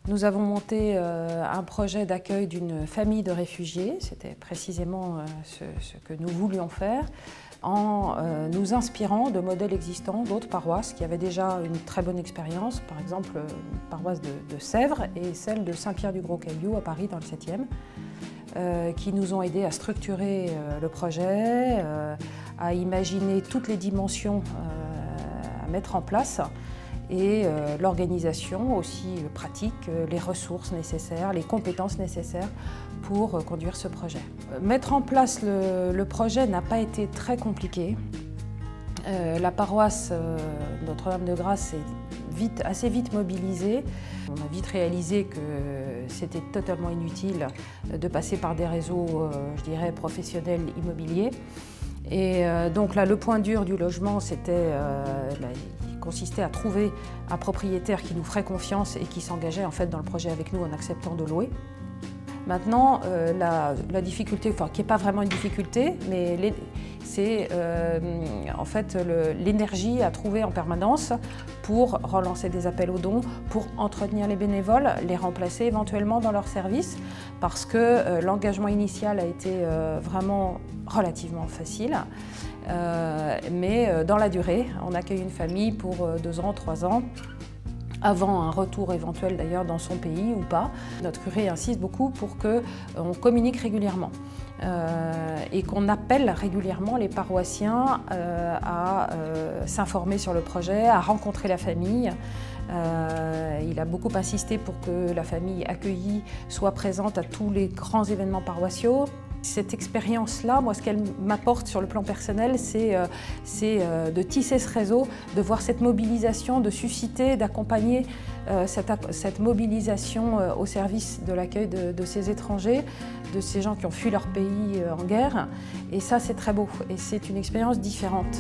Nous avons monté un projet d'accueil d'une famille de réfugiés, c'était précisément ce que nous voulions faire, en nous inspirant de modèles existants d'autres paroisses qui avaient déjà une très bonne expérience, par exemple une paroisse de Sèvres et celle de Saint-Pierre-du-Gros-Caillou à Paris dans le 7e, qui nous ont aidés à structurer le projet, à imaginer toutes les dimensions à mettre en place et l'organisation aussi pratique, les ressources nécessaires, les compétences nécessaires pour conduire ce projet. Mettre en place le projet n'a pas été très compliqué. La paroisse Notre-Dame-de-Grâce est assez vite mobilisée. On a vite réalisé que c'était totalement inutile de passer par des réseaux, je dirais, professionnels immobiliers. Et donc là, le point dur du logement, consistait à trouver un propriétaire qui nous ferait confiance et qui s'engageait en fait dans le projet avec nous en acceptant de louer. Maintenant, la difficulté, enfin qui n'est pas vraiment une difficulté, mais c'est en fait l'énergie à trouver en permanence pour relancer des appels aux dons, pour entretenir les bénévoles, les remplacer éventuellement dans leur service, parce que l'engagement initial a été vraiment relativement facile. Mais dans la durée, on accueille une famille pour 2 ans, 3 ans, avant un retour éventuel d'ailleurs dans son pays ou pas. Notre curé insiste beaucoup pour qu'on communique régulièrement et qu'on appelle régulièrement les paroissiens à s'informer sur le projet, à rencontrer la famille. Il a beaucoup insisté pour que la famille accueillie soit présente à tous les grands événements paroissiaux. Cette expérience-là, moi, ce qu'elle m'apporte sur le plan personnel, c'est de tisser ce réseau, de voir cette mobilisation, de susciter, d'accompagner cette mobilisation au service de l'accueil de ces étrangers, de ces gens qui ont fui leur pays en guerre. Et ça, c'est très beau et c'est une expérience différente.